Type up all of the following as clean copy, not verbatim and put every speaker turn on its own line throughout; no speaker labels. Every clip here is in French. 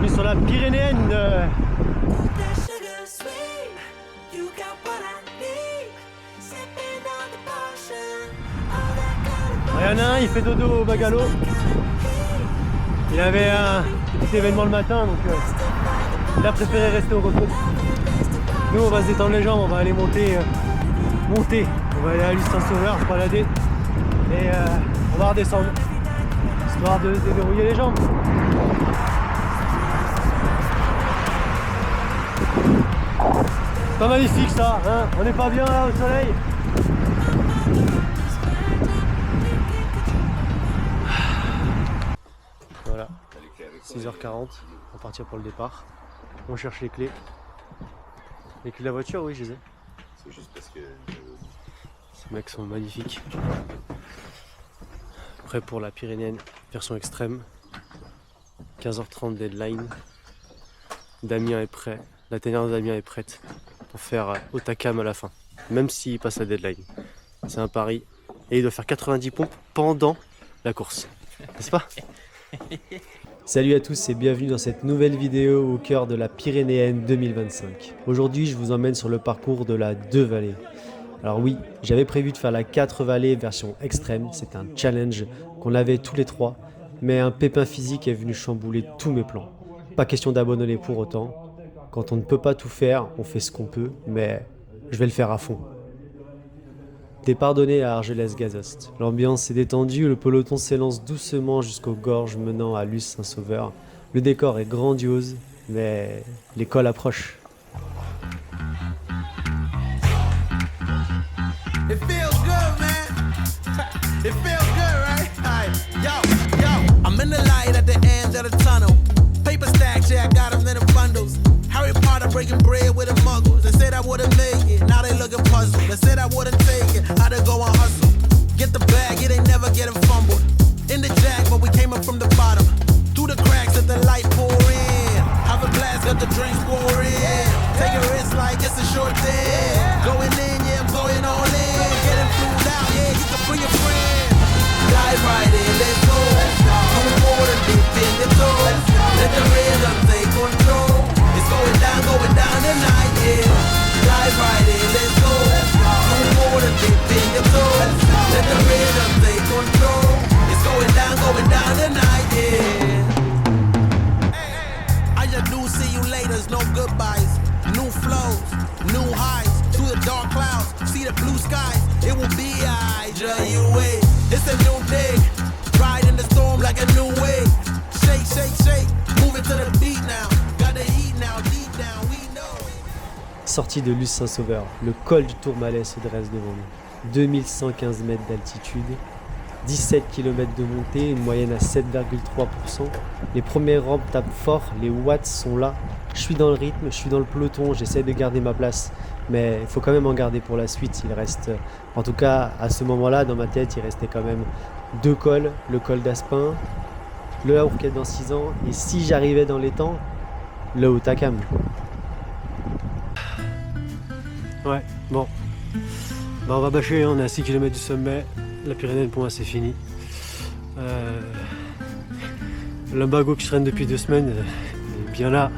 bienvenue sur la Pyrénéenne. Il y en a un, il fait dodo au Bagalo. Il avait un petit événement le matin, donc il a préféré rester au repos. Nous, on va se détendre les jambes, on va aller monter. On va aller à Luce Saint-Sauveur, se balader et on va redescendre, histoire de se déverrouiller les jambes. C'est pas magnifique ça, hein? On n'est pas bien là au soleil. Voilà, 6h40, on va partir pour le départ. On cherche les clés. Les clés de la voiture, oui, je les ai.
C'est juste parce que...
Ces mecs sont magnifiques. Prêt pour la Pyrénéenne, version extrême. 15h30 deadline. Damien est prêt. La ténère de Damien est prête pour faire Otakam à la fin. Même s'il passe la deadline. C'est un pari. Et il doit faire 90 pompes pendant la course. N'est-ce pas? Salut à tous et bienvenue dans cette nouvelle vidéo au cœur de la Pyrénéenne 2025. Aujourd'hui, je vous emmène sur le parcours de la 2 vallées. Alors oui, j'avais prévu de faire la 4 vallées version extrême, c'est un challenge qu'on avait tous les trois, mais un pépin physique est venu chambouler tous mes plans. Pas question d'abandonner pour autant. Quand on ne peut pas tout faire, on fait ce qu'on peut, mais je vais le faire à fond. Départ donné à Argelès-Gazost. L'ambiance est détendue, le peloton s'élance doucement jusqu'aux gorges menant à Luce Saint-Sauveur. Le décor est grandiose, mais l'école approche.
It feels good, man. It feels good, right? Alright, yo, I'm in the light at the end of the tunnel. Paper stacks, yeah, I got them in the bundles. Harry Potter breaking bread with the muggles. They said I wouldn't make it, now they looking puzzled. They said I wouldn't take it, how to go and hustle. Get the bag, it ain't never getting fumbled. In the jack, but we came up from the bottom. Through the cracks that the light pour in. Have a blast, got the drinks pour in. Take a risk like it's a short thing. Going in, yeah, I'm going all in. Getting flew out, yeah, you can bring your friend. Dive right in, let's go. Move forward, deep in the toe. Let the rhythm take control. It's going down tonight, yeah. Dive right in, let's go. Move forward, deep in the toe. Let the rhythm take control. It's going down tonight, yeah. I just do see you later, no goodbyes. New flows, new highs. Through the dark clouds, see the blue skies. It will be I, you wait. It's a new day. Ride in the storm like a new wave. Shake, shake, shake. Move it to the beat now. Got the heat now, deep down, we know.
Sortie de Luce Saint-Sauveur, le col du Tourmalet se dresse devant nous. 2115 mètres d'altitude, 17 km de montée, une moyenne à 7,3%. Les premières rampes tapent fort, les watts sont là. Je suis dans le rythme, je suis dans le peloton, j'essaie de garder ma place. Mais il faut quand même en garder pour la suite. Il reste, en tout cas à ce moment-là, dans ma tête, il restait quand même 2 cols. Le col d'Aspin, le Haourquette dans 6 ans. Et si j'arrivais dans les temps, le Otakam. Ouais, bon. Bah on va bâcher, on est à 6 km du sommet. La Pyrénéenne pour moi c'est fini. L'Umbago que je traîne depuis 2 semaines est bien là,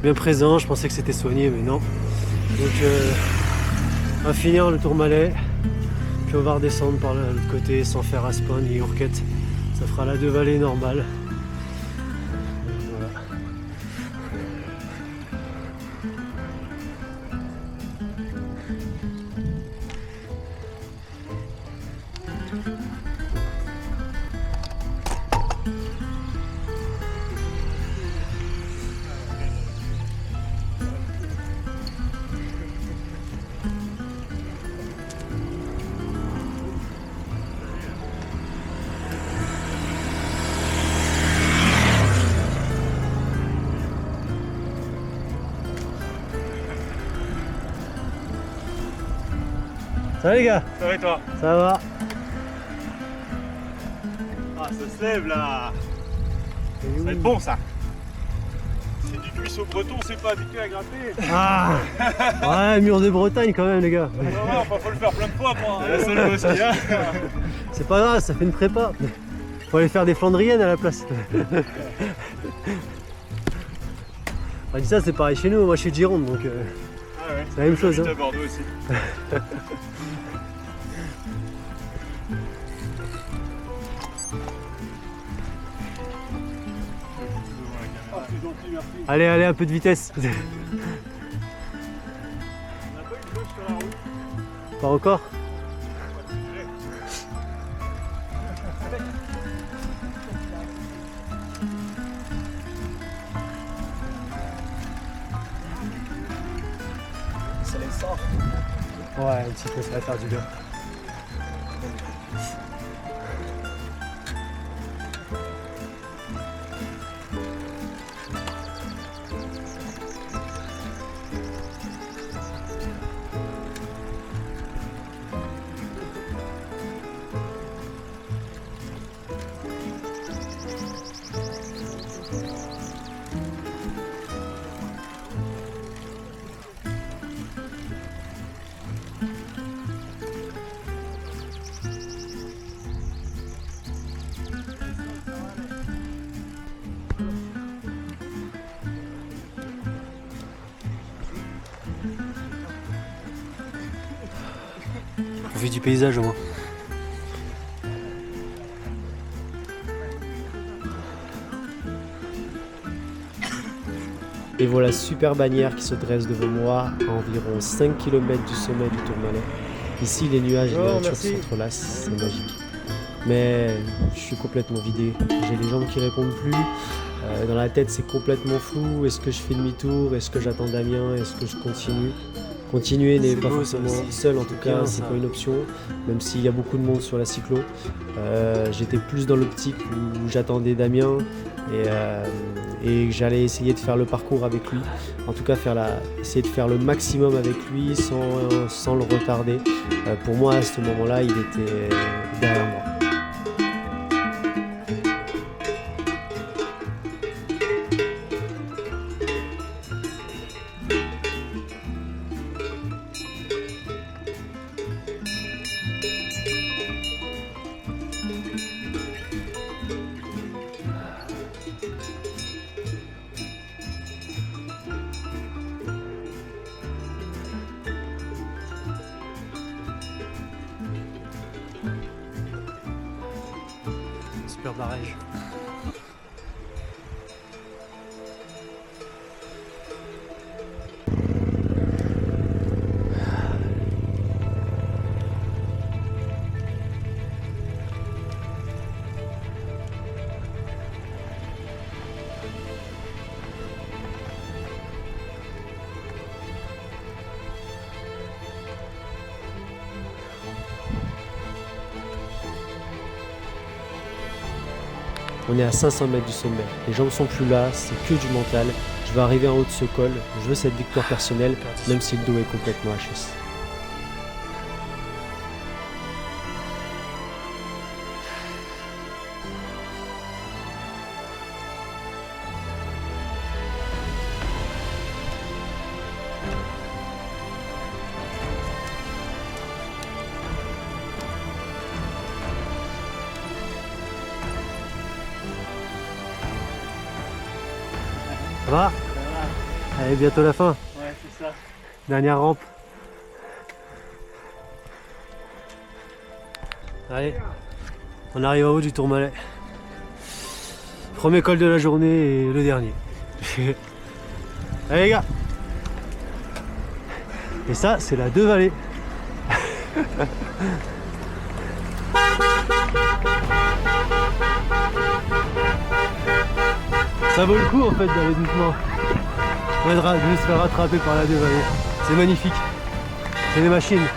bien présent. Je pensais que c'était soigné mais non. Donc on va finir le Tourmalet. Puis on va redescendre par l'autre côté sans faire Aspin ni Haourquette. Ça fera la 2 vallées normale. Voilà. Ça va les gars?
Ça va et toi?
Ça va?
Ah, ça se lève là! Ça va être bon ça! C'est du cuisseau breton, c'est pas habitué à grimper!
Ah ouais, mur de Bretagne quand même les gars!
Non, non, faut le faire plein de fois moi! La seule fois aussi, hein!
C'est pas grave, ça fait une prépa! Faut aller faire des Flandriennes à la place! On dit ça, c'est pareil chez nous, moi je suis de Gironde donc
Ah ouais.
c'est la même chose.
J'habite
Hein.
à Bordeaux aussi.
Allez, allez, un peu de vitesse.
On n'a pas eu de bouche sur la route.
Pas encore.
Ça les sort.
Ouais, un petit peu, ça va faire du bien. On fait du paysage au moins. Et voilà, super bannière qui se dresse devant moi à environ 5 km du sommet du Tourmalet. Ici, les nuages et la nature s'entrelacent, c'est magique. Mais je suis complètement vidé, j'ai les jambes qui répondent plus. Dans la tête, c'est complètement flou. Est-ce que je fais demi-tour? Est-ce que j'attends Damien? Est-ce que je continue? Continuer n'est pas forcément seul, en tout cas, c'est pas une option, même s'il y a beaucoup de monde sur la cyclo. J'étais plus dans l'optique où j'attendais Damien et j'allais essayer de faire le parcours avec lui. En tout cas, essayer de faire le maximum avec lui sans le retarder. Pour moi, à ce moment-là, il était derrière moi. Super barrage. On est à 500 mètres du sommet, les jambes sont plus là, c'est que du mental. Je veux arriver en haut de ce col, je veux cette victoire personnelle, même si le dos est complètement HS. Ça va? Allez, bientôt la fin.
Ouais, c'est ça.
Dernière rampe. Allez, on arrive en haut du Tourmalet. Premier col de la journée et le dernier. Allez les gars. Et ça, c'est la Deux Vallées. Ça vaut le coup en fait d'aller doucement. De se faire rattraper par la Deux Vallées. C'est magnifique. C'est des machines.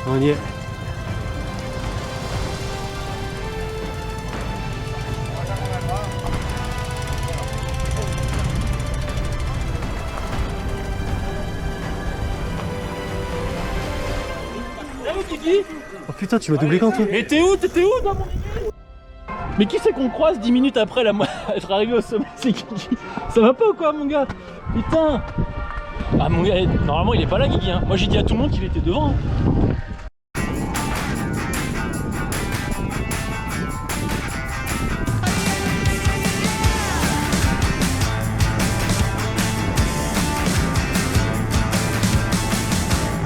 On y est. Oh putain, tu m'as doublé quand toi?
Mais t'es où? T'étais où dans mon... Mais qui c'est qu'on croise 10 minutes après être arrivé au sommet? C'est qui? Ça va pas ou quoi mon gars? Putain! Ah mon gars, normalement il est pas là Guigui hein. Moi j'ai dit à tout le monde qu'il était devant.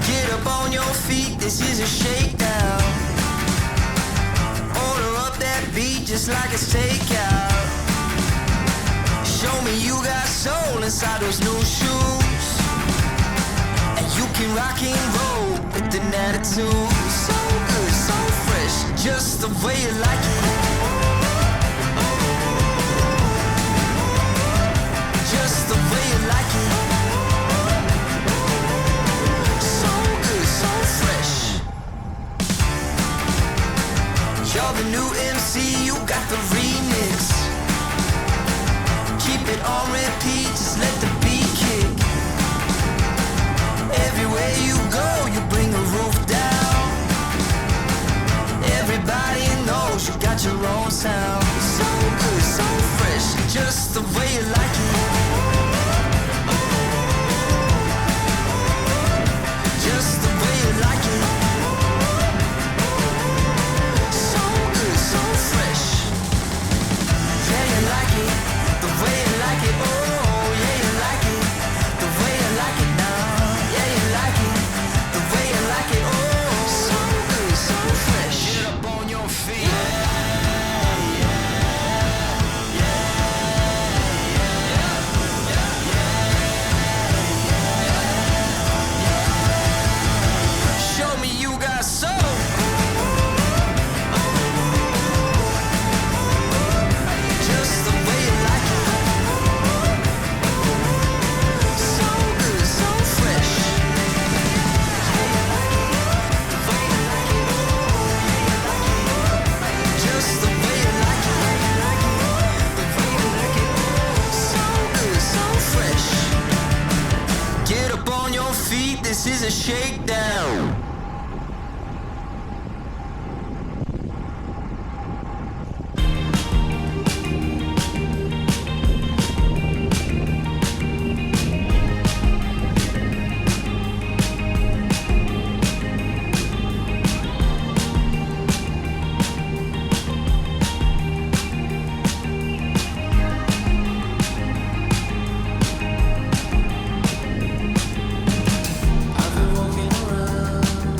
Get up on your feet, this is a shakedown. Order up that beat just like it's takeout. Show me you got soul inside those new shoes. And you can rock and roll with an attitude. So good, so fresh, just the way you like it. Just the way you like it. So good, so fresh. You're the new MC, you got the remix. Keep it on repeat, just let the beat kick. Everywhere you go, you bring the roof down. Everybody knows you got your own sound. So good, so fresh, just the way you like it. Just the way you like it. So good, so fresh. Yeah, you like it. The way you like it, oh, yeah, you like it. The way you like it now, yeah, you like it. The way you like it, oh, so good, so fresh. Get up on your feet. Show me you got soul. Just the way you like it. So good, so fresh. Just the way you like it. So good, so fresh. Get up on your feet, this is a shakedown. I've been walking around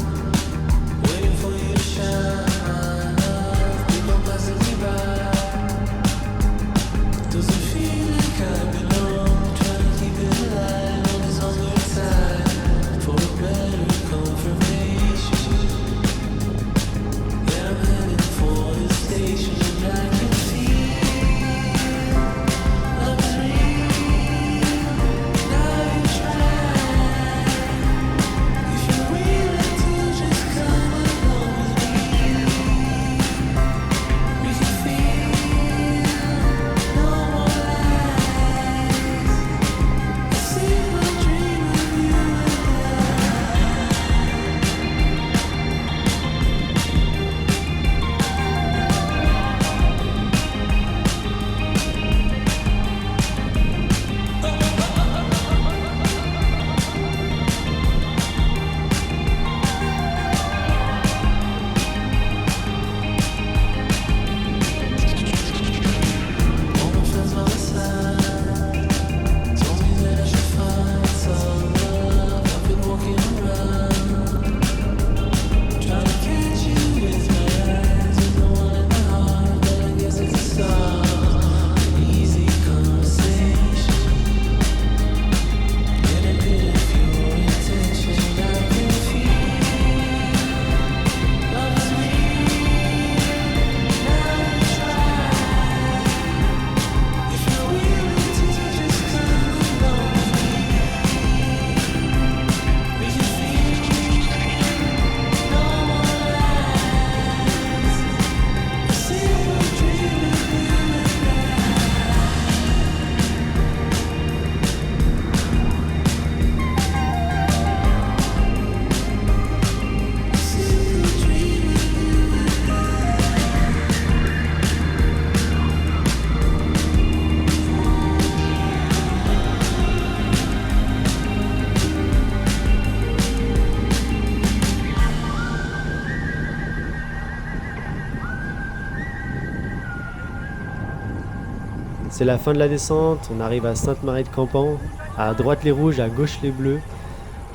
c'est la fin de la descente, on arrive à Sainte-Marie-de-Campan, à droite les rouges, à gauche les bleus.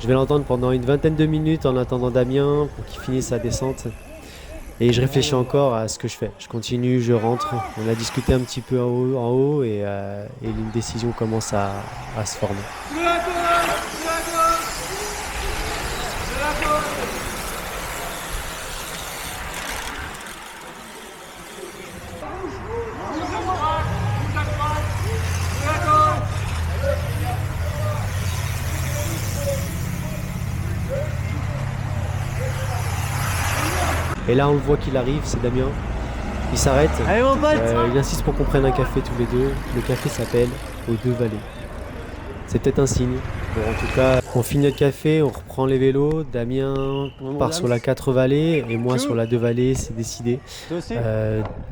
Je vais l'entendre pendant une vingtaine de minutes en attendant Damien pour qu'il finisse sa descente. Et je réfléchis encore à ce que je fais. Je continue, je rentre. On a discuté un petit peu en haut et une décision commence à se former. Et là on le voit qu'il arrive, c'est Damien. Il s'arrête, il insiste pour qu'on prenne un café tous les deux. Le café s'appelle Aux Deux Vallées. C'est peut-être un signe. Bon, en tout cas, on finit notre café, on reprend les vélos. Damien part sur la 4 vallées et moi sur la 2 vallées, c'est décidé.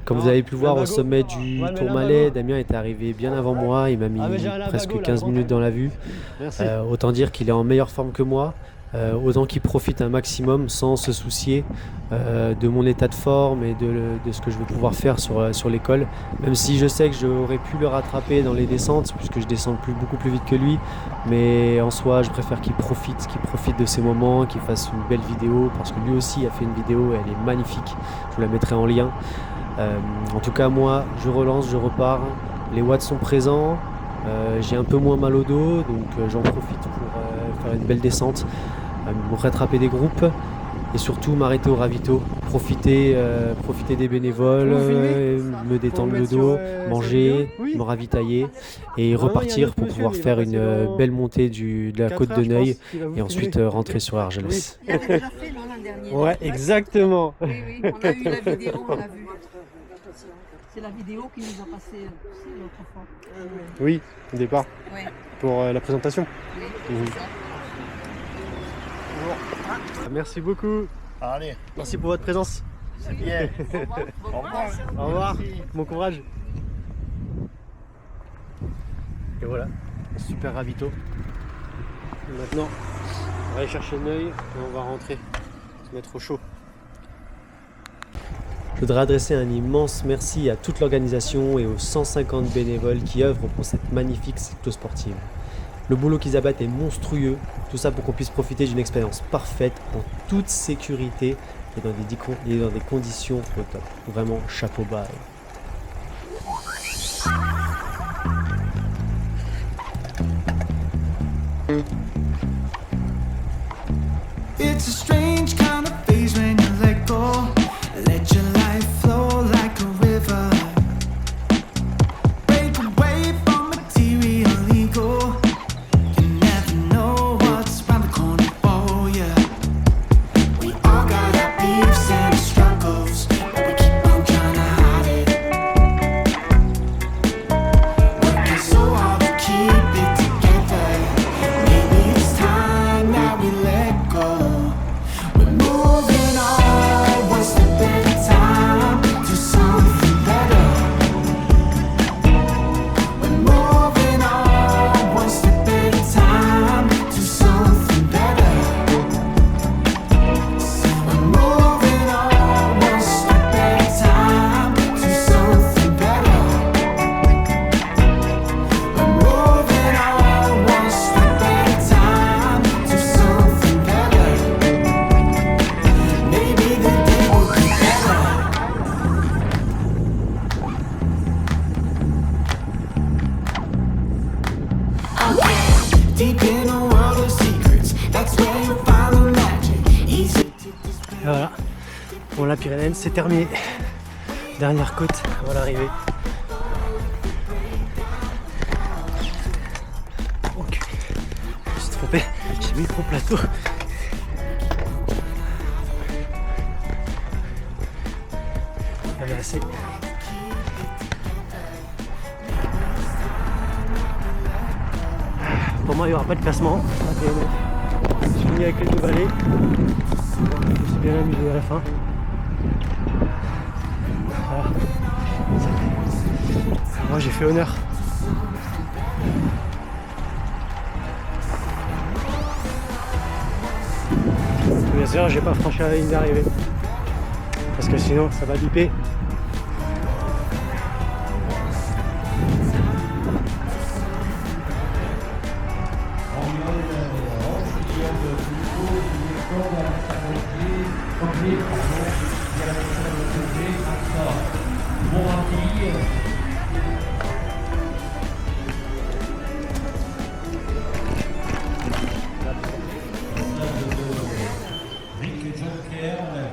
Comme vous avez pu voir au sommet du Tourmalet, Damien est arrivé bien avant moi. Il m'a mis presque 15 minutes dans la vue. Autant dire qu'il est en meilleure forme que moi. Autant qu'il profite un maximum sans se soucier de mon état de forme et de ce que je vais pouvoir faire sur l'école, même si je sais que j'aurais pu le rattraper dans les descentes puisque je descends beaucoup plus vite que lui, mais en soi je préfère qu'il profite de ces moments, qu'il fasse une belle vidéo parce que lui aussi a fait une vidéo et elle est magnifique, je vous la mettrai en lien. En tout cas moi je relance, je repars, les watts sont présents. J'ai un peu moins mal au dos, donc j'en profite pour faire une belle descente, me rattraper des groupes et surtout m'arrêter au ravito, profiter des bénévoles, me détendre le dos, manger, me ravitailler et repartir pour pouvoir faire une belle montée de la côte de Neuil et ensuite rentrer sur Argelès.
Il avait déjà fait l'an dernier.
Ouais, exactement.
Oui, on a eu la vidéo, on l'a vu. C'est la vidéo qui nous a passé l'autre fois.
Oui, au départ.
Ouais.
Pour la présentation.
Oui,
Mhm.
c'est ça.
Merci beaucoup.
Allez,
Merci pour votre présence.
c'est bien.
Au revoir.
Au revoir. Bon courage. Et voilà, super ravito. Maintenant, on va aller chercher Neuil et on va rentrer, se mettre au chaud. Je voudrais adresser un immense merci à toute l'organisation et aux 150 bénévoles qui œuvrent pour cette magnifique cyclosportive. Le boulot qu'ils abattent est monstrueux, tout ça pour qu'on puisse profiter d'une expérience parfaite en toute sécurité et dans des conditions au top. Vraiment, chapeau bas.
It's a strange kind of phase when you let go. Let your life flow like a river. Break away from material ego. You never know what's round the corner for you. We all got our beefs and our struggles, but we keep on trying to hide it. Working so hard to keep it together. Maybe it's time that we let go. We're moving on, one step at a time, to something better. We're moving on, one step at a time, to something better. We're moving on, one step at a time, to something better. We're moving on, one step at a time, to something better. Maybe the day will be better. Deep in a world of secrets, that's where you find the magic. Easy to
Et voilà, bon la Pyrénéenne c'est terminé. Dernière côte avant l'arrivée. Ok, je me suis trompé, j'ai mis trop plateau. Il y avait assez. Pour moi il n'y aura pas de classement. Je finis avec les 2 vallées. Je me suis bien amusé à la fin. Voilà. Moi j'ai fait honneur. Bien sûr j'ai pas franchi la ligne d'arrivée. Parce que sinon ça va biper.
Rick Jonker,